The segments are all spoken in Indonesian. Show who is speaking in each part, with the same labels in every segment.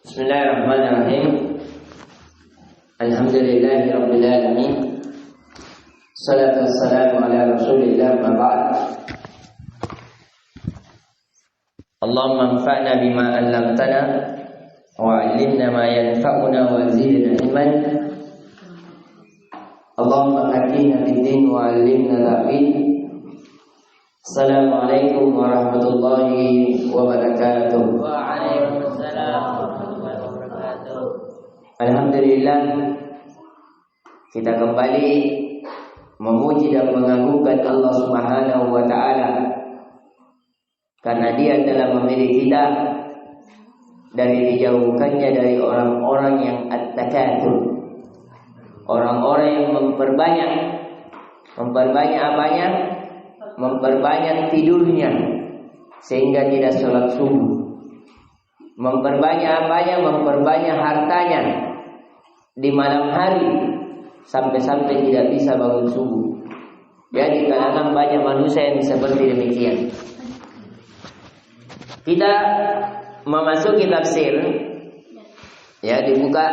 Speaker 1: Bismillahirrahmanirrahim. Alhamdulillahi alamin. Salatu wassalamu ala Rasulillah ma ba'd. Allahumma anfa'na bima 'allamtana wa 'allimna ma yanfa'una wa zidna ilman. Allahumma faqqihna fid-din wa 'allimna ta'wil. Assalamualaikum warahmatullahi wabarakatuh. Waalaikumsalam warahmatullahi wabarakatuh. Alhamdulillah, kita kembali memuji dan mengagungkan Allah Subhanahu wa taala karena Dia telah memilih kita dari dijauhkannya dari orang-orang yang at-takatsur, orang-orang yang memperbanyak apanya? Memperbanyak tidurnya sehingga tidak sholat subuh. Memperbanyak apanya? Memperbanyak hartanya di malam hari sampai-sampai tidak bisa bangun subuh. Jadi kadang banyak manusia yang seperti demikian. Kita memasuki tafsir, ya, dibuka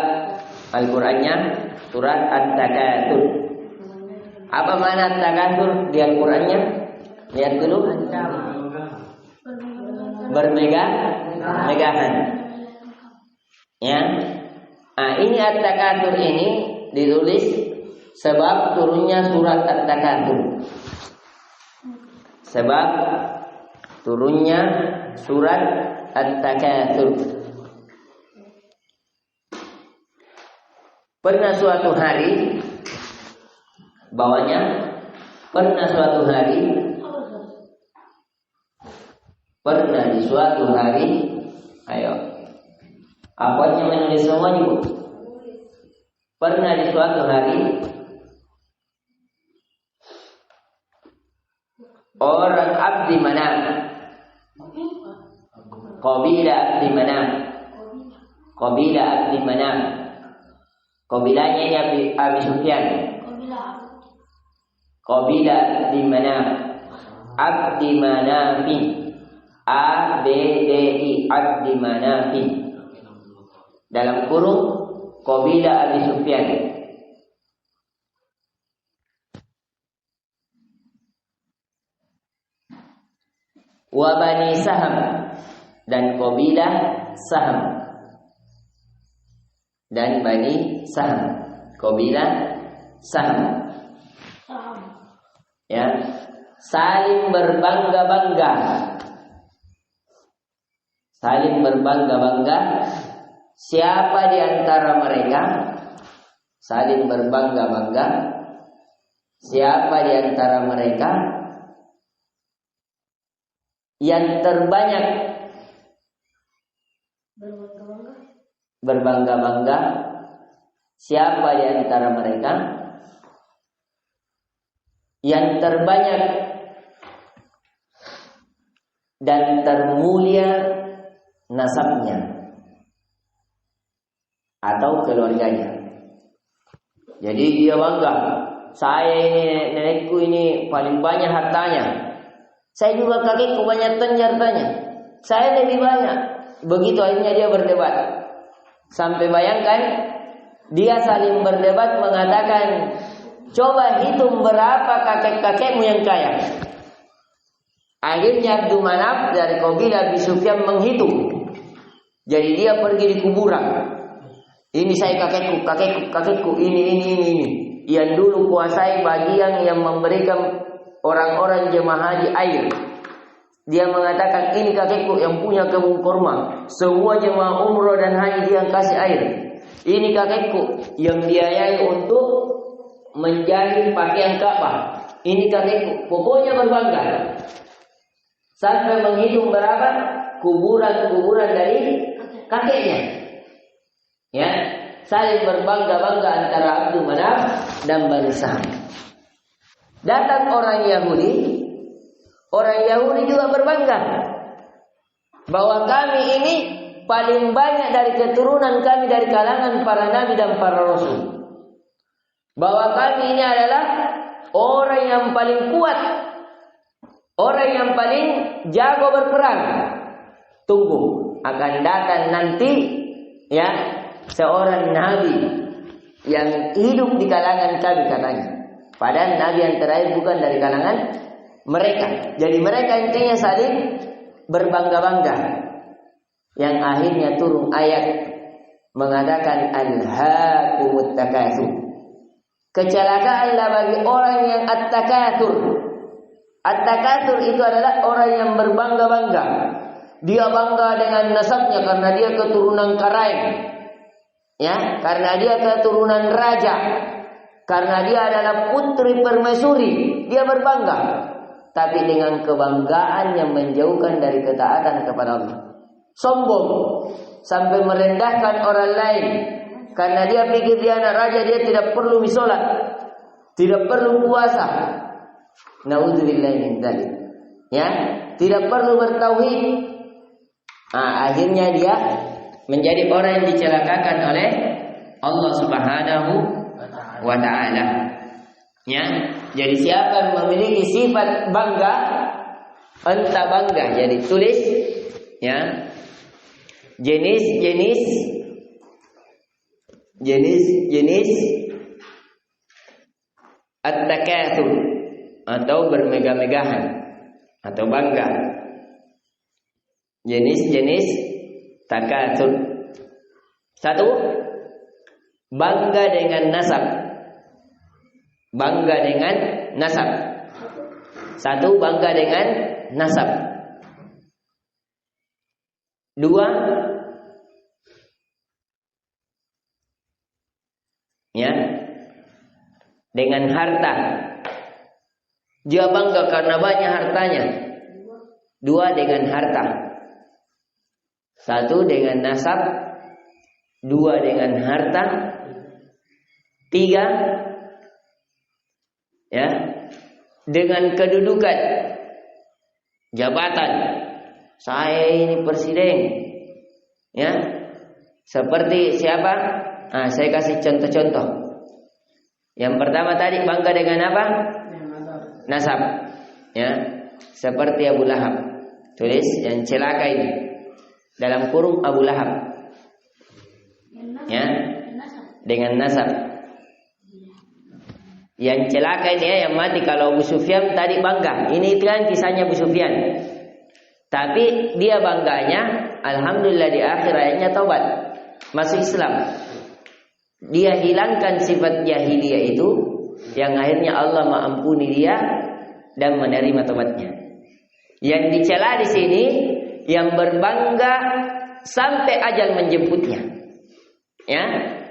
Speaker 1: Al-Qur'annya surat At-Takatsur. Apa makna At-Takatsur di Al-Qur'annya? Lihat dulu. Bermegah-megahan. Ya. Nah, ini At-Takatsur ini ditulis sebab turunnya surat At-Takatsur. Sebab turunnya surat At-Takatsur. Pernah suatu hari di suatu hari, ayo, apanya menulis semuanya, Bu? Pernah di suatu hari orang Abdi Manaf, Qabilah Abdi Manaf, Qabilahnya ini Abi Sufyan. Qabilah Abdi Manaf, Abdi Manafin, ABDI, Abdi Manafin. Dalam kurung Qabilah Abi Sufyan. Wa Bani Saham, dan Qabilah Saham. Dan Bani Saham, Qabilah Saham. Ya, saling berbangga-bangga. Siapa di antara mereka saling berbangga-bangga? Siapa di antara mereka yang terbanyak berbangga-bangga? Siapa di antara mereka yang terbanyak dan termulia nasabnya atau keluarganya? Jadi dia bangga, saya ini, nenekku ini paling banyak hartanya. Saya juga kakekku banyak hartanya. Saya lebih banyak. Begitu akhirnya dia berdebat. Sampai bayangkan, dia saling berdebat mengatakan, coba hitung berapa kakek-kakekmu yang kaya. Akhirnya Abdul Manaf dari Qabilah Abi Sufyan menghitung. Jadi dia pergi di kuburan. Ini saya kakekku, ini. Yang dulu kuasai bagian yang memberikan orang-orang jemaah haji air. Dia mengatakan, ini kakekku yang punya kebun kurma. Semua jemaah umroh dan haji dia yang kasih air. Ini kakekku yang biayai untuk menjahit pakaian Ka'bah. Ini kakekku. Pokoknya berbangga. Sampai menghitung berapa kuburan-kuburan dari kakeknya. Ya, saling berbangga-bangga antara Abdul Manaf dan Bani Saham. Datang orang Yahudi juga berbangga bahwa kami ini paling banyak dari keturunan kami dari kalangan para nabi dan para rasul. Bahwa kami ini adalah orang yang paling kuat, orang yang paling jago berperang. Tunggu, akan datang nanti ya, seorang nabi yang hidup di kalangan kami katanya. Padahal nabi yang terakhir bukan dari kalangan mereka. Jadi mereka intinya saling berbangga-bangga. Yang akhirnya turun ayat mengatakan alhaakumut takatsur. Kecelakaan bagi orang yang at-takatsur. At-takatsur itu adalah orang yang berbangga-bangga. Dia bangga dengan nasabnya karena dia keturunan Quraisy. Ya, karena dia keturunan raja. Karena dia adalah putri permaisuri, dia berbangga. Tapi dengan kebanggaan yang menjauhkan dari ketaatan kepada Allah. Sombong sampai merendahkan orang lain. Karena dia pikir dia anak raja, dia tidak perlu sholat, tidak perlu puasa. Naudzubillah min dzalik. Ya, tidak perlu bertauhid. Akhirnya dia menjadi orang yang dicelakakan oleh Allah Subhanahu wa ta'ala. Ya, jadi siapa yang memiliki sifat bangga, anta bangga. Jadi tulis ya. Jenis at-takatsur atau bermegah-megahan atau bangga. Jenis takatsur. Satu, bangga dengan nasab. Bangga dengan nasab. Satu, bangga dengan nasab. Dua, ya, dengan harta. Dia bangga karena banyak hartanya. Dua, dengan harta. Satu, dengan nasab. Dua, dengan harta. Tiga, ya, dengan kedudukan, jabatan. Saya ini presiden, ya. Seperti siapa? Saya kasih contoh-contoh. Yang pertama tadi bangga dengan apa? Nasab. Ya, seperti Abu Lahab. Tulis yang celaka ini. Dalam kurung Abu Lahab. Ya, dengan nasab. Yang celaka ini yang mati. Kalau Abu Sufyan tadi bangga. Ini kan kisahnya Abu Sufyan. Tapi dia bangganya, alhamdulillah di akhir ayatnya taubat, masuk Islam. Dia hilangkan sifat jahiliyah itu, yang akhirnya Allah mengampuni dia dan menerima taubatnya. Yang dicela di sini, yang berbangga sampai ajal menjemputnya. Ya,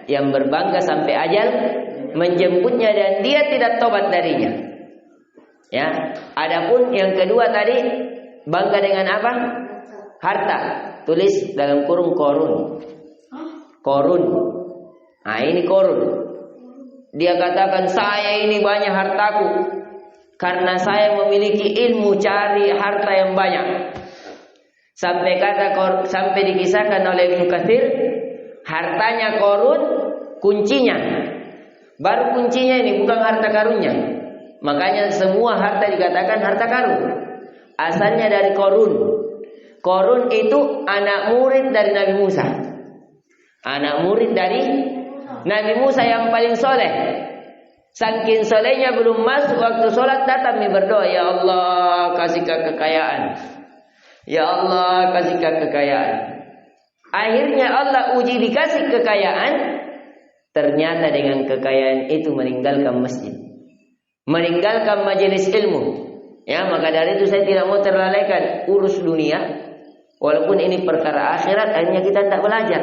Speaker 1: yang berbangga sampai ajal menjemputnya dan dia tidak taubat darinya. Ya, adapun yang kedua tadi bangga dengan apa? Harta. Tulis dalam kurung korun. Korun. Ini korun. Dia katakan saya ini banyak hartaku karena saya memiliki ilmu cari harta yang banyak. Sampai dikisahkan oleh Ibnu Katsir, hartanya korun, kuncinya. Baru kuncinya ini bukan harta karunnya. Makanya semua harta dikatakan harta karun. Asalnya dari Korun. Korun itu anak murid dari Nabi Musa. Anak murid dari Nabi Musa yang paling soleh. Saking solehnya belum masuk waktu sholat datang berdoa, ya Allah kasih kekayaan. Ya Allah kasih kekayaan. Akhirnya Allah uji dikasih kekayaan. Ternyata dengan kekayaan itu meninggalkan masjid. Meninggalkan majelis ilmu. Ya, maka dari itu saya tidak mau terlalaikan urus dunia. Walaupun ini perkara akhirat, akhirnya kita tidak belajar.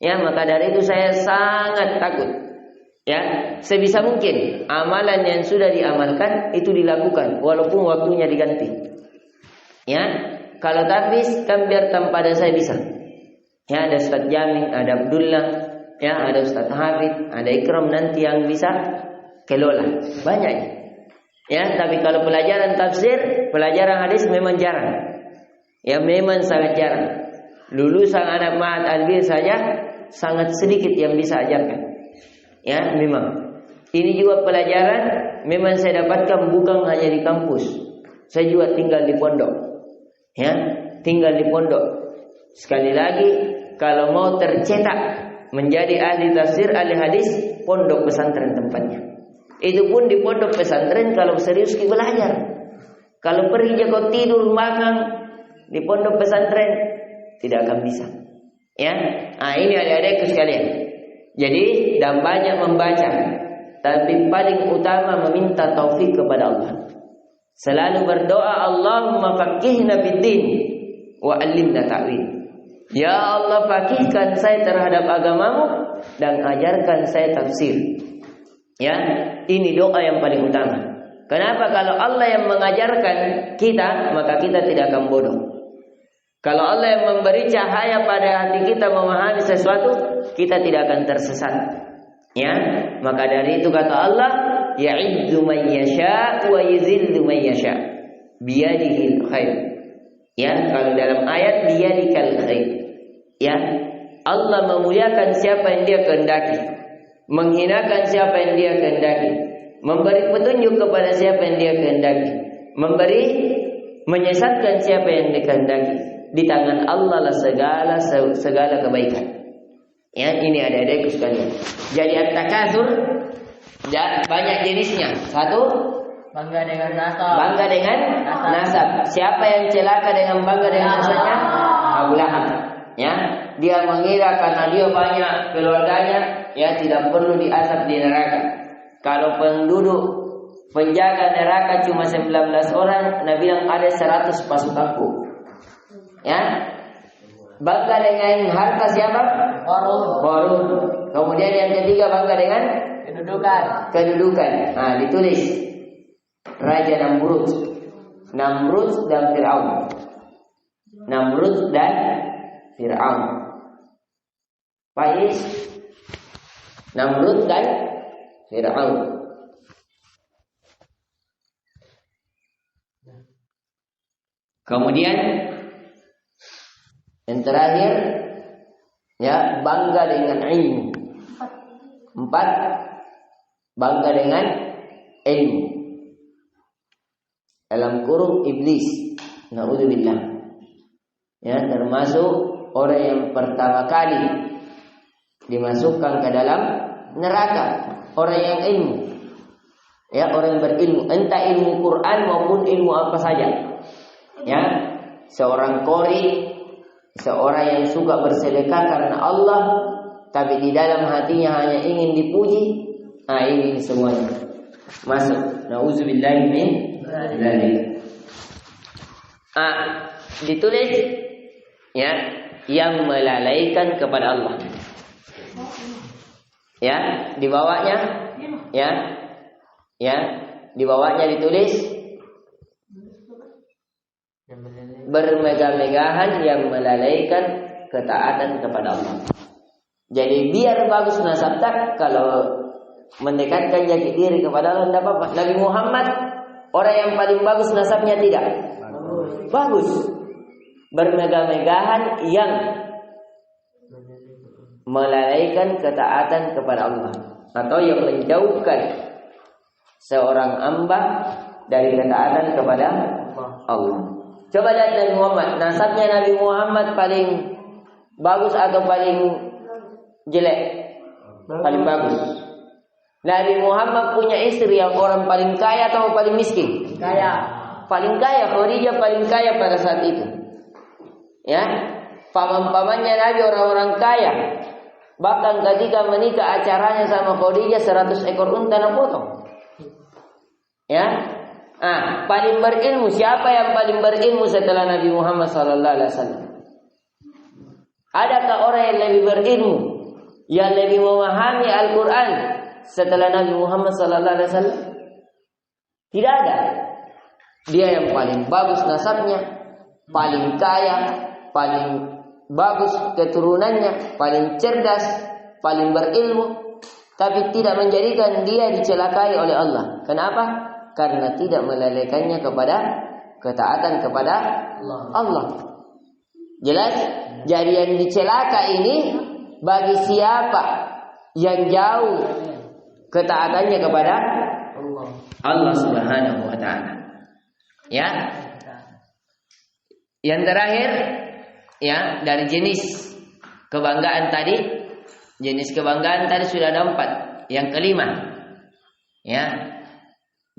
Speaker 1: Ya, maka dari itu saya sangat takut. Ya, sebisa mungkin amalan yang sudah diamalkan itu dilakukan, walaupun waktunya diganti. Ya, kalau tapis kan biar tanpa ada saya bisa. Ya, ada Ustaz Jamin, ada Abdullah, ya, ada Ustaz Hafid, ada Ikram nanti yang bisa kelola. Banyak. Ya, tapi kalau pelajaran tafsir, pelajaran hadis memang jarang. Ya, memang sangat jarang. Lulusan anak Ma'had Albir saja sangat sedikit yang bisa ajarkan. Ya, memang. Ini juga pelajaran memang saya dapatkan bukan hanya di kampus. Saya juga tinggal di pondok. Ya, tinggal di pondok. Sekali lagi, kalau mau tercetak menjadi ahli tafsir, ahli hadis, pondok pesantren tempatnya. Itu pun di pondok pesantren kalau serius belajar. Kalau pergi kau tidur makan di pondok pesantren tidak akan bisa. Ya, ini adik-adikku sekalian. Jadi dan banyak membaca, tapi paling utama meminta taufik kepada Allah. Selalu berdoa, Allahumma faqihna fid-din wa 'allimna ta'wil. Ya Allah, faqihkan saya terhadap agamamu dan ajarkan saya tafsir. Ya, ini doa yang paling utama. Kenapa? Kalau Allah yang mengajarkan kita, maka kita tidak akan bodoh. Kalau Allah yang memberi cahaya pada hati kita memahami sesuatu, kita tidak akan tersesat. Ya, maka dari itu kata Allah, ya'idzu man yasha wa yuzillu man yasha biyadihil khair. Ya, kalau dalam ayat biyadikal khair. Ya, Allah memuliakan siapa yang Dia kehendaki, menghinakan siapa yang Dia kehendaki, memberi petunjuk kepada siapa yang Dia kehendaki, menyesatkan siapa yang Dia kehendaki. Di tangan Allah lah segala kebaikan. Ya, ini adik-adikku sekalian. Jadi at-takatsur banyak jenisnya. Satu,
Speaker 2: bangga dengan nasab.
Speaker 1: Bangga dengan nasab. Siapa yang celaka dengan bangga dengan nasabnya? Abu Lahab. Ya, dia mengira karena dia banyak keluarganya, ya tidak perlu diazab di neraka. Kalau penduduk penjaga neraka cuma 19 orang, Nabi yang ada 100 pasukanku. Ya, bangga dengan harta siapa? Qarun. Kemudian yang ketiga bangga dengan kedudukan. Nah, ditulis Raja Namrud dan Fir'aun. Namrud dan Fir'aun. Pais Namrud dan Fir'aun. Kemudian yang terakhir, ya, bangga dengan ilmu. 4, bangga dengan ilmu. Dalam kurung iblis, naudzubillah. Ya, termasuk orang yang pertama kali dimasukkan ke dalam neraka, orang yang ilmu. Ya, orang yang berilmu, entah ilmu Quran maupun ilmu apa saja. Ya, seorang qori, seorang yang suka bersedekah karena Allah, tapi di dalam hatinya hanya ingin dipuji. Ini semuanya masuk. Nauzubillahi min dzalik. Ditulis, ya, yang melalaikan kepada Allah. Ya, di bawahnya, ya, di bawahnya ditulis bermegah-megahan yang melalaikan ketaatan kepada Allah. Jadi biar bagus nasab tak, kalau mendekatkan jati diri kepada Allah tidak apa-apa. Nabi Muhammad orang yang paling bagus nasabnya tidak bagus. Bermegah-megahan yang melalaikan ketaatan kepada Allah, atau yang menjauhkan seorang hamba dari ketaatan kepada Allah. Coba lihat Nabi Muhammad, nasabnya Nabi Muhammad paling bagus atau paling jelek? Paling bagus. Nabi Muhammad punya istri yang orang paling kaya atau paling miskin?
Speaker 2: Kaya.
Speaker 1: Paling kaya. Khadijah paling kaya pada saat itu. Ya, paman-pamannya Nabi orang-orang kaya. Bahkan ketika menikah acaranya sama Khadijah 100 ekor unta nak potong. Ya. Paling berilmu, siapa yang paling berilmu setelah Nabi Muhammad SAW? Adakah orang yang lebih berilmu, yang lebih memahami Al-Quran setelah Nabi Muhammad SAW? Tidak ada. Dia yang paling bagus nasabnya, paling kaya, paling bagus keturunannya, paling cerdas, paling berilmu, tapi tidak menjadikan dia dicelakai oleh Allah. Kenapa? Karena tidak melalaikannya kepada ketaatan kepada Allah. Jelas? Jadi yang dicelaka ini bagi siapa yang jauh ketaatannya kepada Allah Subhanahu wa taala. Ya. Yang terakhir, ya, dari jenis Kebanggaan tadi, jenis kebanggaan tadi sudah ada 4. Yang kelima, ya,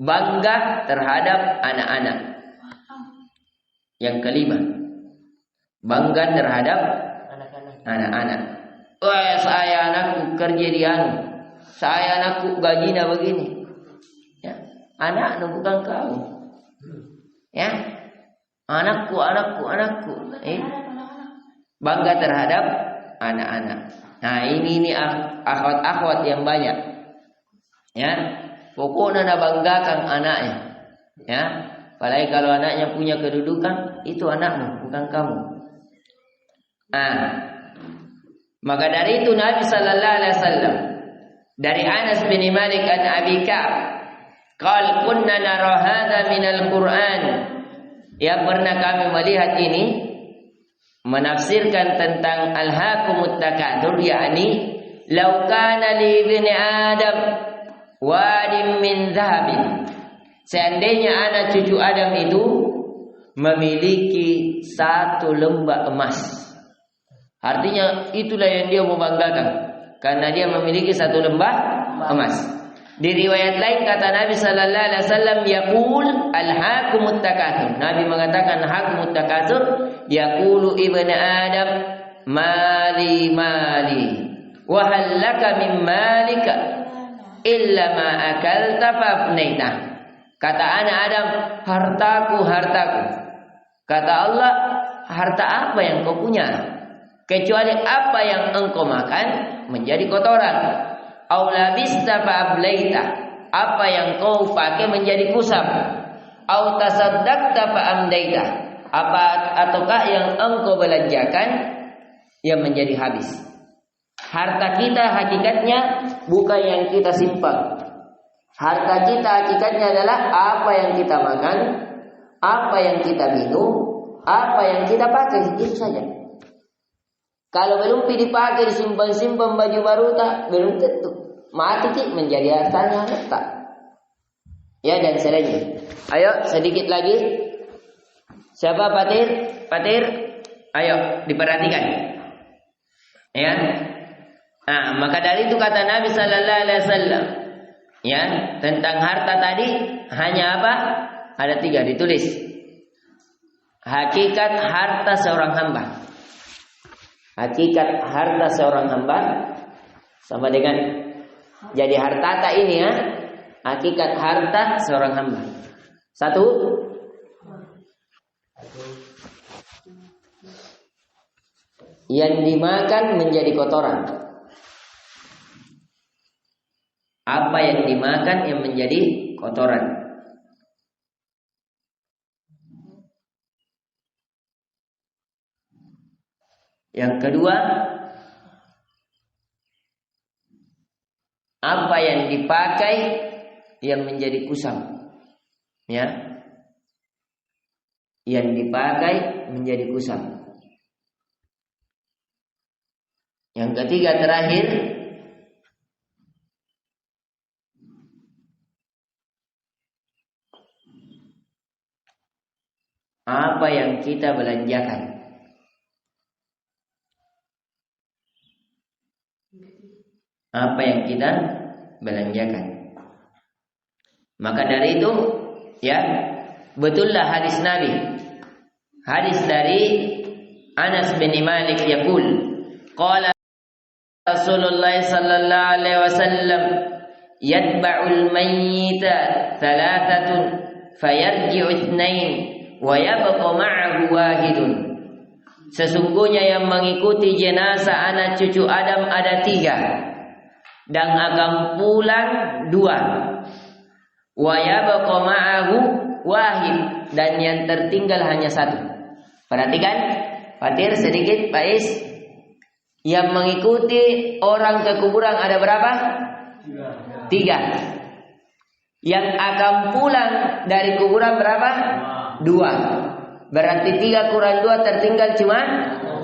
Speaker 1: bangga terhadap anak-anak. Yang kelima, bangga terhadap anak-anak. Wah, saya anakku kerja di anu, saya anakku gajinya begini. Ya, anak bukan kamu. Ya, anakku. Bangga terhadap anak-anak. Nah, ini akhwat-akhwat yang banyak. Ya, pokoknya nak banggakan anaknya. Ya, apalagi kalau anaknya punya kedudukan, itu anakmu, bukan kamu. Maka dari itu Nabi sallallahu alaihi wasallam dari Anas bin Malik an Abi Ka'ab, qal kunna nara hadza minal Qur'an. Ya, pernah kami melihat ini menafsirkan tentang alhaakumut takatsur, yakni law kana li ibni Adam wadin min dhahabin. Seandainya anak cucu Adam itu memiliki 1 lembah emas. Artinya itulah yang dia mau banggakan, karena dia memiliki 1 lembah emas. Di riwayat lain kata Nabi sallallahu alaihi wasallam, yaqul alhaakumut takatsur. Nabi mengatakan hakumut takatsur, yaqulu ibnu Adam mali wa hal laka min malika illa ma akalta fafnaita. Kata anak Adam, hartaku. Kata Allah, harta apa yang kau punya? Kecuali apa yang engkau makan menjadi kotoran. Au labista fa ablaita, apa yang kau pakai menjadi kusam. Au tasaddaqta fa amdaita, apa ataukah yang engkau belanjakan yang menjadi habis. Harta kita hakikatnya bukan yang kita simpan. Harta kita hakikatnya adalah apa yang kita makan, apa yang kita minum, apa yang kita pakai, itu saja. Kalau belum dipakai, disimpan-simpan baju baru tak, belum tentu. Mati menjadi hartanya tak. Ya, dan selainnya. Ayo sedikit lagi. Siapa Patir? Ayo diperhatikan. Ya. Nah, maka dari itu kata Nabi sallallahu alaihi wasallam, ya, tentang harta tadi hanya apa? Ada 3 ditulis. Hakikat harta seorang hamba. Hakikat harta seorang hamba sama dengan jadi hartata ini, ya. Hakikat harta seorang hamba. 1, yang dimakan menjadi kotoran. Apa yang dimakan yang menjadi kotoran. Yang kedua, apa yang dipakai yang menjadi kusam. Ya. Yang dipakai menjadi kusam. Yang ketiga terakhir, apa yang kita belanjakan. Apa yang kita belanjakan. Maka dari itu, ya, betullah hadis Nabi. Hadis dari Anas bin Malik yaqul, qala Rasulullah sallallahu alaihi wasallam, yatba'ul mayyita thalathatun fayarji'u itsnain wa yabqa ma'ahu wahidun. Sesungguhnya yang mengikuti jenazah anak cucu Adam ada 3 dan akan pulang 2. Wa yabqa ma'ahu wahid, dan yang tertinggal hanya 1. Perhatikan, Fatir sedikit, Faiz. Yang mengikuti orang ke kuburan ada berapa? 3. Yang akan pulang dari kuburan berapa? 2. Berarti 3 kurang 2 tertinggal cuma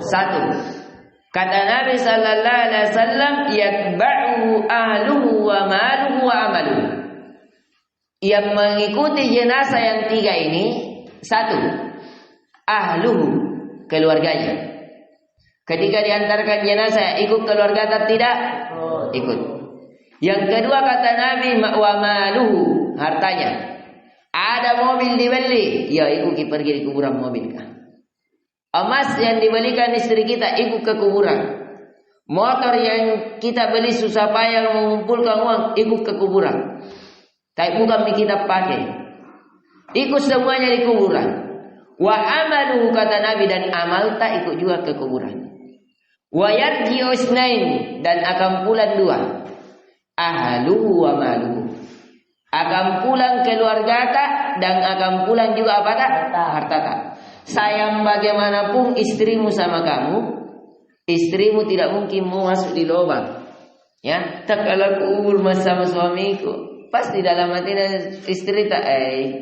Speaker 1: 1. Kata Nabi sallallahu alaihi wasallam, yatba'u ahluhu wa maluhu wa amaluhu. Yang mengikuti jenazah yang 3 ini, 1, ahluhu, keluarganya. Ketika diantarkan jenazah, ikut keluarga atau tidak? Ikut. Yang kedua kata Nabi, wa maluhu, hartanya. Ada mobil dibeli, ya ikut pergi di kuburan mobil kah? Emas yang dibelikan istri kita, ikut ke kuburan. Motor yang kita beli susah payah mengumpulkan uang, ikut ke kuburan. Tapi bukan kita pakai. Ikut semuanya di kuburan. Wa amaluhu kata Nabi, dan amal tak ikut juga ke kuburan. Wa yarji'u isnain, dan akan pulang dua. Ahluhu wa maluhu. Akan pulang keluarga tak, dan akan pulang juga apa tak? Harta tak. Sayang bagaimanapun istrimu sama kamu, istrimu tidak mungkin mau masuk di lubang. Ya, tak kalau kubur sama suamiku. Pasti dalam hati istri tak,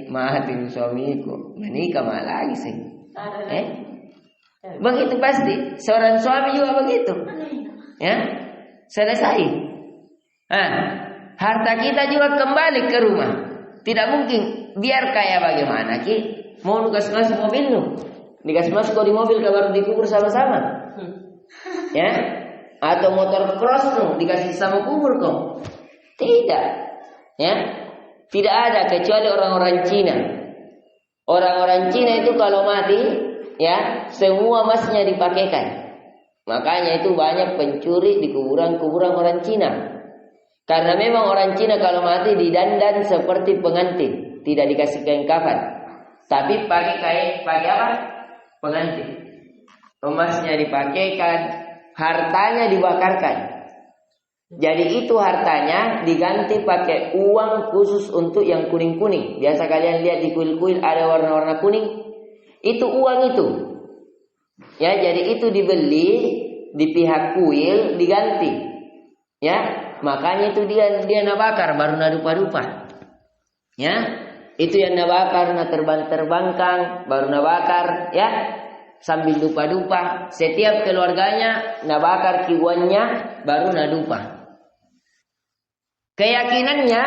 Speaker 1: mati suamiku, menikah malah lagi sih. Begitu pasti. Seorang suami juga begitu. Ya, selesai. Harta kita juga kembali ke rumah. Tidak mungkin biar kaya bagaimana ki. Mau nugas masuk mobil nu, digas masuk di mobil baru dikubur sama-sama. Ya, atau motor cross nu dikasih sama kubur kok. Tidak. Ya, tidak ada kecuali orang-orang Cina. Orang-orang Cina itu kalau mati, ya semua emasnya dipakaikan. Makanya itu banyak pencuri di kuburan-kuburan orang Cina. Karena memang orang Cina kalau mati didandan seperti pengantin, tidak dikasih kain kafan, tapi pakai apa? Pengantin. Emasnya dipakaikan, hartanya dibakarkan. Jadi itu hartanya diganti pakai uang khusus untuk yang kuning-kuning. Biasa kalian lihat di kuil-kuil ada warna-warna kuning. Itu uang itu. Ya, jadi itu dibeli di pihak kuil diganti. Ya, makanya itu dia nabakar baru nadupa-dupa. Ya, itu yang nabakar na terbang-terbangkan baru nabakar ya. Sambil dupa-dupa, setiap keluarganya nabakar kiwannya baru nadupa. Keyakinannya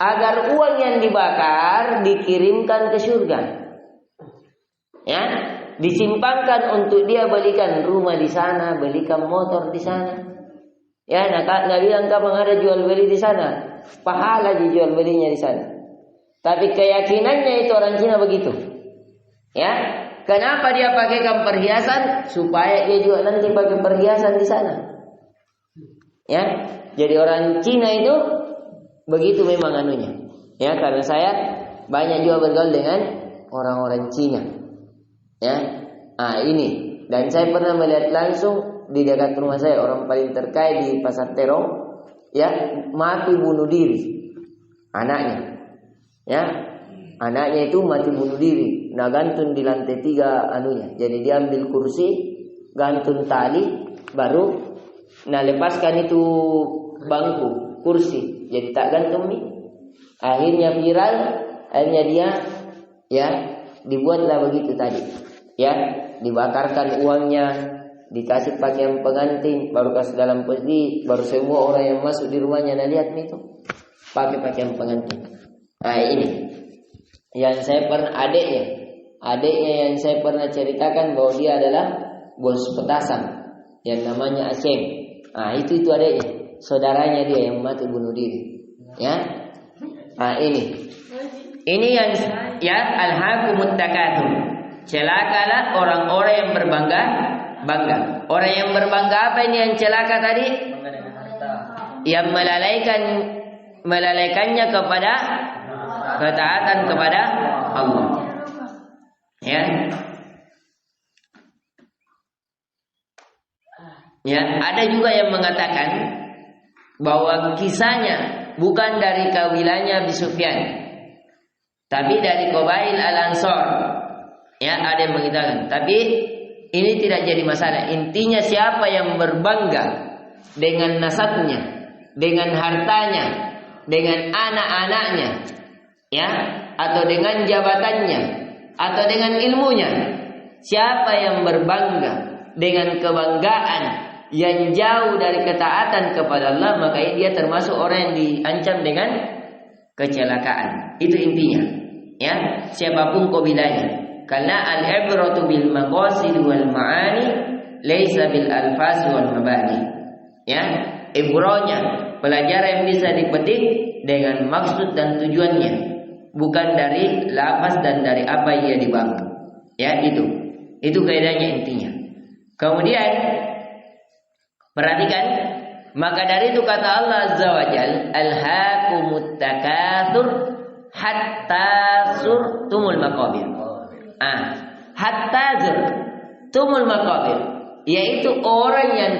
Speaker 1: agar uang yang dibakar dikirimkan ke surga. Ya, disimpankan untuk dia belikan rumah di sana, belikan motor di sana. Ya, nak bilang kapan ada jual beli di sana, pahala dijual belinya di sana. Tapi keyakinannya itu orang Cina begitu. Ya, kenapa dia pakaikan perhiasan? Supaya dia juga nanti pakai perhiasan di sana. Ya, jadi orang Cina itu begitu memang anunya. Ya, karena saya banyak juga bergaul dengan orang-orang Cina. Ya, ini. Dan saya pernah melihat langsung di dekat rumah saya orang paling terkaya di Pasar Terong. Ya, mati bunuh diri. Anaknya. Ya, anaknya itu mati bunuh diri. Nah, gantun di lantai 3 anunya. Jadi dia ambil kursi, gantun tali, baru lepaskan itu bangku, kursi. Jadi tak gantung nih. Akhirnya viral, akhirnya dia ya dibuatlah begitu tadi. Ya, dibakarkan uangnya, dikasih pakaian pengantin, baru kasih dalam peti, baru semua orang yang masuk di rumahnya lihat nih tuh pakai pakaian pengantin. Nah, ini yang saya pernah adiknya yang saya pernah ceritakan bahwa dia adalah bos petasan yang namanya Aceh. Nah, itu adiknya, saudaranya dia yang mati bunuh diri. Ya. Nah, ini yang ya alhaqumut takatsur. Celakalah orang-orang yang bangga. Orang yang berbangga apa ini yang celaka tadi? Yang melalaikannya kepada ketaatan kepada Allah. Ya. Ya, ada juga yang mengatakan bahwa kisahnya bukan dari kabilahnya Abi Sufyan, tapi dari Qabail Al-Ansor. Ya, ada yang mengatakan, tapi ini tidak jadi masalah. Intinya siapa yang berbangga dengan nasabnya, dengan hartanya, dengan anak-anaknya, ya, atau dengan jabatannya, atau dengan ilmunya. Siapa yang berbangga dengan kebanggaan yang jauh dari ketaatan kepada Allah, maka dia termasuk orang yang diancam dengan kecelakaan. Itu intinya. Ya, siapapun kabilahnya. Karena al-ibratu bil maqasid wal ma'ani laisa bil alfaz wal mabani. Ya, ibronya pelajaran yang bisa dipetik dengan maksud dan tujuannya, bukan dari lafaz dan dari apa yang dibangun. Ya, itu kaidahnya intinya. Kemudian perhatikan, maka dari itu kata Allah Azza wa Jal, alhaakumut takatsur hatta zurtumul maqabir. Hatta zurtumul maqabir, yaitu orang yang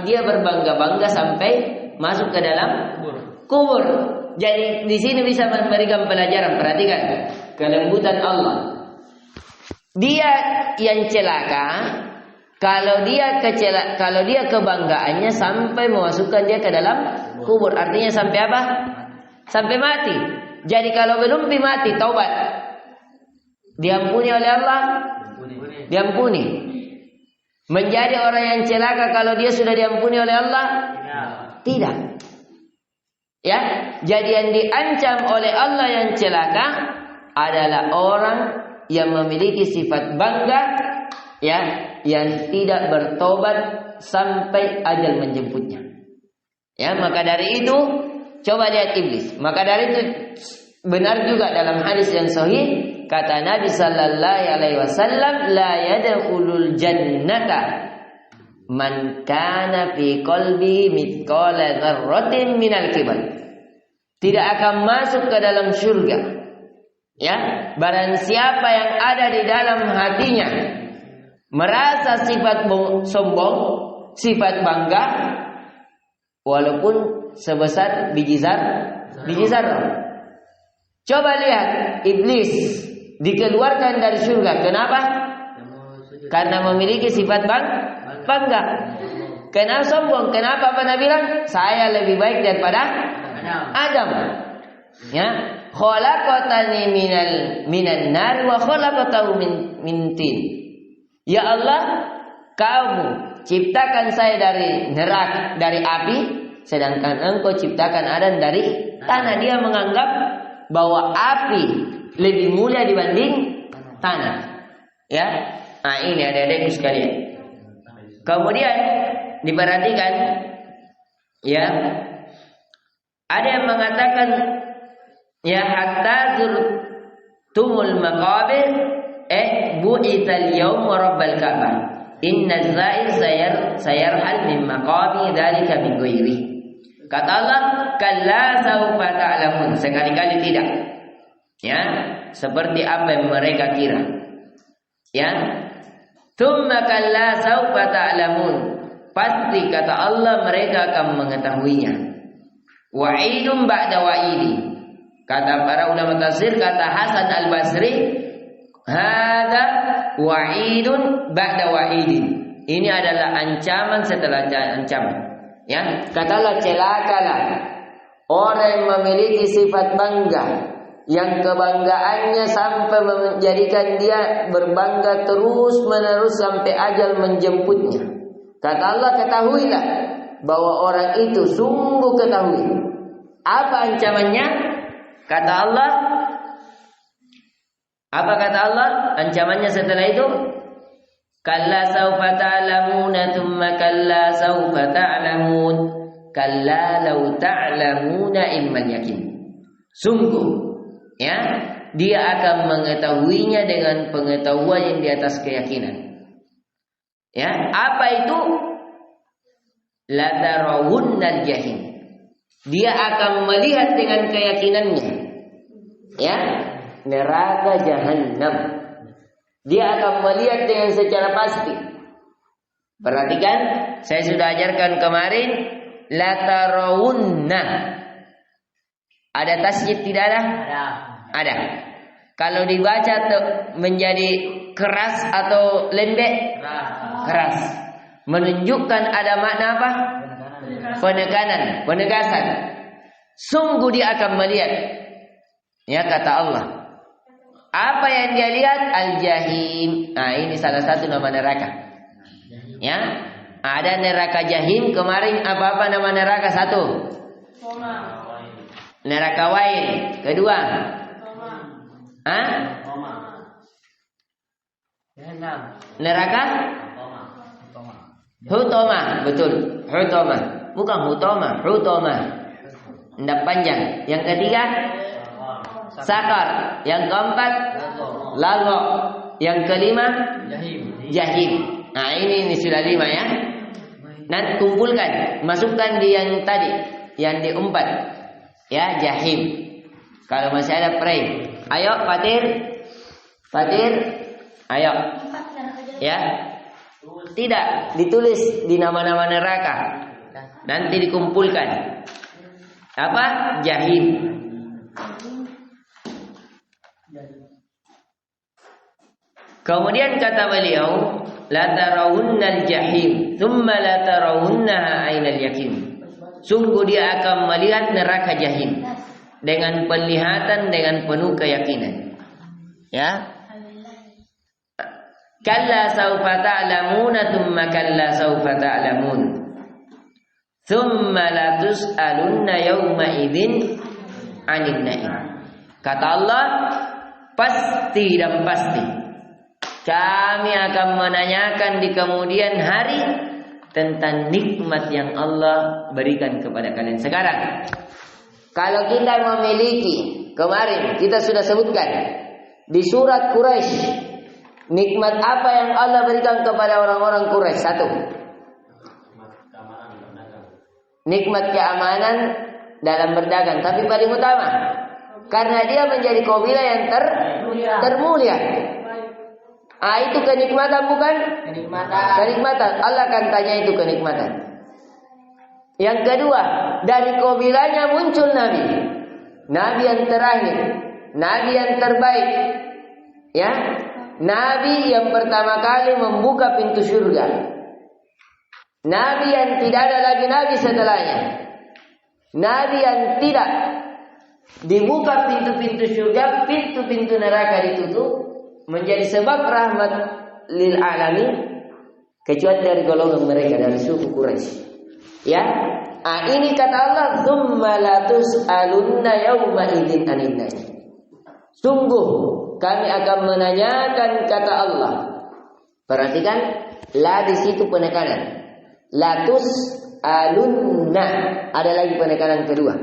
Speaker 1: dia berbangga-bangga sampai masuk ke dalam kubur. Jadi di sini bisa memberikan pelajaran. Perhatikan kelembutan Allah. Dia yang celaka kalau dia kebanggaannya sampai memasukkan dia ke dalam kubur. Artinya sampai apa? Sampai mati. Jadi kalau belum mati taubat, diampuni oleh Allah. Diampuni. Menjadi orang yang celaka kalau dia sudah diampuni oleh Allah? Tidak. Ya, jadi yang diancam oleh Allah yang celaka adalah orang yang memiliki sifat bangga, ya, yang tidak bertobat sampai ajal menjemputnya. Ya, maka dari itu coba lihat iblis. Maka dari itu benar juga dalam hadis yang sahih kata Nabi sallallahu alaihi wasallam, la yadkhulul jannata man kana fi qalbi mithqala dzarratin minal kibr. Tidak akan masuk ke dalam surga, ya, barang siapa yang ada di dalam hatinya merasa sifat sombong, sifat bangga, walaupun sebesar biji zarrah. Coba lihat iblis dikeluarkan dari surga. Kenapa? Karena memiliki sifat bangga. Kenapa sombong? Kenapa Nabi bilang saya lebih baik daripada Adam? Ya, khalaqatani minan nar wa khalaqatahu min tin. Ya Allah, kamu ciptakan saya dari neraka, dari api, sedangkan engkau ciptakan Adam dari tanah. Dia menganggap bahwa api lebih mulia dibanding tanah. Ya, nah ini adik-adikku sekalian. Kemudian diperhatikan, ya, ada yang mengatakan, ya, hatta zurtumul maqabir bu'itsal yawma rabbal ka'bah inna zair sayarhal min maqami dzalika min ghairi. Kata Allah, kalla saufa ta'lamun, sekali-kali tidak. Ya, seperti apa yang mereka kira. Ya, tsumma kalla saufa ta'lamun, pasti kata Allah mereka akan mengetahuinya. Wa'idun ba'da wa'idi. Kata para ulama tafsir, kata Hasan al-Basri, hada wa'idun ba'da wa'idin. Ini adalah ancaman setelah ancaman. Ya, katalah celakalah orang yang memiliki sifat bangga, yang kebanggaannya sampai menjadikan dia berbangga terus menerus sampai ajal menjemputnya. Kata Allah, ketahuilah bahwa orang itu sungguh ketahui. Apa ancamannya? Kata Allah, apa kata Allah? Ancamannya setelah itu, kalla saufa ta'lamuna thumma kalla saufa ta'lamun kalla law ta'lamuna ilmal yakin. Sungguh, ya, dia akan mengetahuinya dengan pengetahuan yang di atas keyakinan. Ya, apa itu? La tarawunnal jahim. Dia akan melihat dengan keyakinannya, ya, neraka jahanam. Dia akan melihat dengan secara pasti. Perhatikan, saya sudah ajarkan kemarin, la tarawunna. Ada tasjid tidak ada? Ada. Kalau dibaca menjadi keras atau lembek? Keras. Menunjukkan ada makna apa? Penekanan, penegasan. Sungguh dia akan melihat. Ya, kata Allah. Apa yang dia lihat? Al-Jahim. Nah, ini salah satu nama neraka. Ya, ada neraka Jahim. Kemarin apa nama neraka? Satu, neraka Wain. Kedua, neraka Hutomah, betul. Hutomah, bukan hutomah, hutomah. Ndak panjang. Yang ketiga, sakar. Yang keempat, lago. Yang kelima, jahim. Nah ini sudah 5 ya. Nanti kumpulkan, masukkan di yang tadi, yang di 4. Ya, jahim. Kalau masih ada pray. Ayo Fatir. Fatir. Ayo. Ya. Tidak ditulis di nama-nama neraka. Nanti dikumpulkan. Apa? Jahim. Kemudian kata beliau, la tarawunnal jahim, thumma la tarawunnaha ainal yakin. Sungguh dia akan melihat neraka jahim dengan penglihatan dengan penuh keyakinan. Ya. Kalla saufa ta'lamuna thumma kalla saufa ta'lamun. Thumma la tus'alunna yawma idzin 'anil na'im. Kata Allah, pasti dan pasti kami akan menanyakan di kemudian hari tentang nikmat yang Allah berikan kepada kalian. Sekarang, kalau kita memiliki, kemarin kita sudah sebutkan di surat Quraisy, nikmat apa yang Allah berikan kepada orang-orang Quraisy? 1. Nikmat keamanan dalam berdagang. Tapi paling utama, karena dia menjadi kabilah yang termulia. Itu kenikmatan bukan? Kenikmatan. Allah akan tanya itu kenikmatan. Yang kedua, dari kabilahnya muncul Nabi. Nabi yang terakhir. Nabi yang terbaik. Ya. Nabi yang pertama kali membuka pintu surga. Nabi yang tidak ada lagi Nabi setelahnya. Nabi yang tidak dibuka pintu-pintu surga, pintu-pintu neraka ditutup. Menjadi sebab rahmat lil alamin, kecuali dari golongan mereka, dari suku Quraisy. Ya, ini kata Allah, tsumma la tus'alunna yawma idzin 'anil na'im. Sungguh kami akan menanyakan, kata Allah. Perhatikan, la di situ penekanan. La tus'alunna, ada lagi penekanan kedua.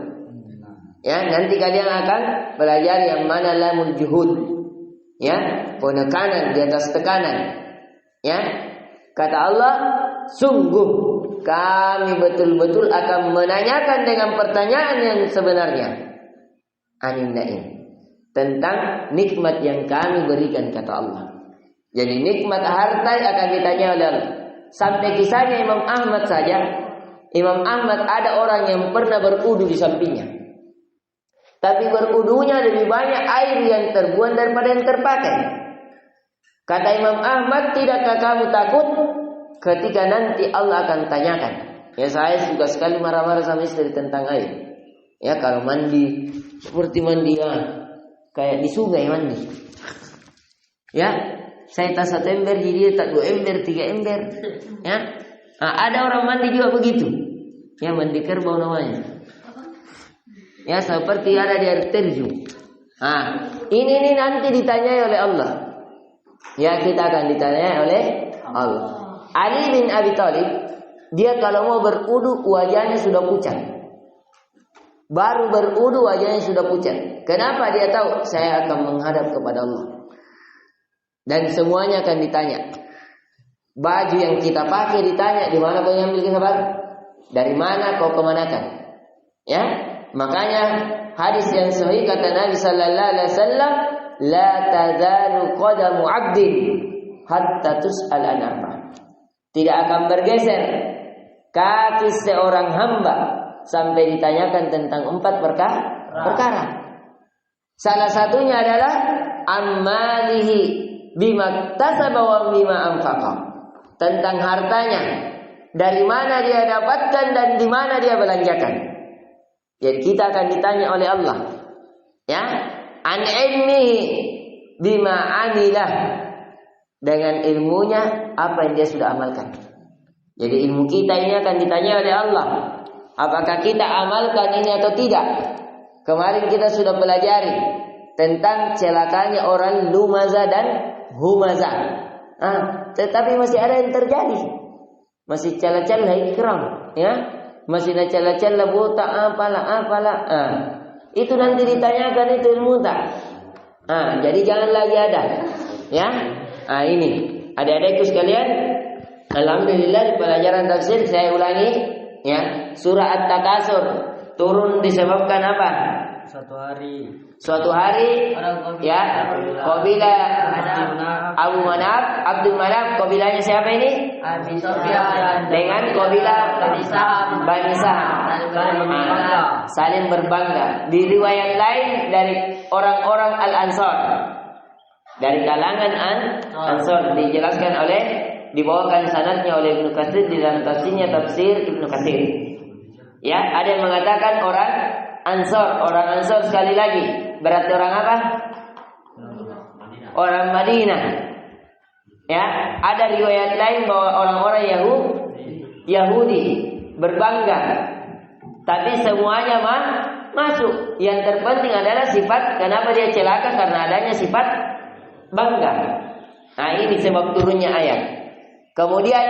Speaker 1: Ya, nanti kalian akan belajar yang mana lamul juhud. Ya, penekanan di atas tekanan. Ya, kata Allah, sungguh kami betul-betul akan menanyakan dengan pertanyaan yang sebenarnya. Anin na'im, tentang nikmat yang kami berikan, kata Allah. Jadi nikmat harta akan ditanya oleh Allah. Sampai kisahnya Imam Ahmad saja. Imam Ahmad ada orang yang pernah berudu di sampingnya. Tapi berudunya lebih banyak air yang terbuang daripada yang terpakai. Kata Imam Ahmad, tidakkah kamu takut ketika nanti Allah akan tanyakan? Ya, saya juga sekali marah-marah sama istri tentang air. Ya, kalau mandi seperti mandi kayak di sungai mandi. Ya, saya tas 1 ember jadi tak 2 ember, 3 ember. Ya, ada orang mandi juga begitu. Ya, mandi kerbau namanya. Ya, seperti ada di air terjun. Ini nanti ditanyai oleh Allah. Ya, kita akan ditanyai oleh Allah. Ali bin Abi Thalib, dia kalau mau berudu wajahnya sudah pucat. Baru berudu wajahnya sudah pucat. Kenapa? Dia tahu saya akan menghadap kepada Allah. Dan semuanya akan ditanya. Baju yang kita pakai ditanya, di mana kau ambil kabar? Dari mana kau kemanakan? Ya. Makanya hadis yang sahih kata Nabi sallallahu alaihi wasallam, la tazalu qadamu 'abdin hatta tus'al an arba. Tidak akan bergeser kaki seorang hamba sampai ditanyakan tentang 4 perkara. Salah satunya adalah amalihi bima tasaba wa bima anfaqa. Tentang hartanya, dari mana dia dapatkan dan di mana dia belanjakan. Jadi kita akan ditanya oleh Allah, ya, an ilmihi bima amilah, dengan ilmunya apa yang dia sudah amalkan. Jadi ilmu kita ini akan ditanya oleh Allah, apakah kita amalkan ini atau tidak. Kemarin kita sudah pelajari tentang celakanya orang lumaza dan humaza. Tetapi masih ada yang terjadi. masih cala-cala ikram, ya. Masih cala-cala buta apalah. Itu nanti ditanyakan itu ilmu tak. Jadi jangan lagi ada, ya. Ini adik-adikku sekalian, alhamdulillah di pelajaran tafsir saya ulangi, ya. Surah At-Takasur turun disebabkan apa? Suatu hari ya, kabilah Abu Manaf, Abdul Manaf, kabilahnya siapa ini?
Speaker 2: Abi Sufyan
Speaker 1: Dengan kabilah Bani Saham saling berbangga. Di riwayat lain dari orang-orang Al-Ansor, dari kalangan Ansor, dijelaskan dibawakan sanadnya oleh Ibnu Katsir di dalam tafsirnya Tafsir Ibnu Katsir. Ya, ada yang mengatakan orang Ansor sekali lagi. Berarti orang apa? Orang Madinah. Ya, ada riwayat lain bahwa orang-orang Yahudi berbangga. Tapi semuanya masuk. Yang terpenting adalah sifat. Kenapa dia celaka? Karena adanya sifat bangga. Ini sebab turunnya ayat. Kemudian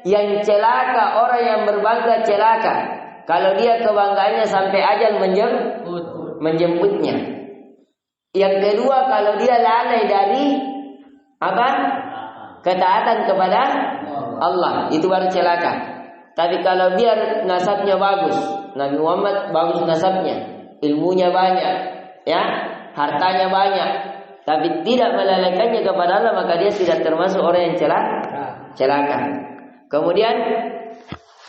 Speaker 1: yang celaka, orang yang berbangga celaka kalau dia kebanggaannya sampai ajal menjemputnya. Yang kedua, kalau dia lalai dari apa? Ketaatan kepada Allah, itu baru celaka. Tapi kalau biar nasabnya bagus, Nabi Muhammad bagus nasabnya, ilmunya banyak, ya, hartanya banyak, tapi tidak melalaikannya kepada Allah, maka dia tidak termasuk orang yang celaka. Kemudian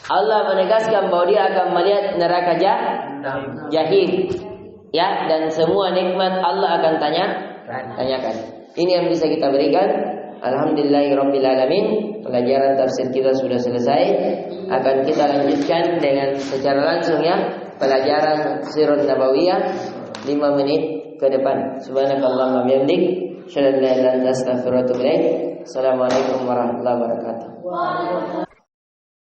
Speaker 1: Allah menegaskan bahwa dia akan melihat neraka jahim, ya, dan semua nikmat Allah akan tanyakan. Ini yang bisa kita berikan. Alhamdulillahirabbil alamin. Pelajaran tafsir kita sudah selesai. Akan kita lanjutkan dengan secara langsung, ya, pelajaran Sirah Nabawiyah 5 menit ke depan. Subhanakallahumma wa bihamdik, asyhadu an la ilaha illa anta, astaghfiruka wa atubu ilaik. Assalamualaikum warahmatullahi wabarakatuh.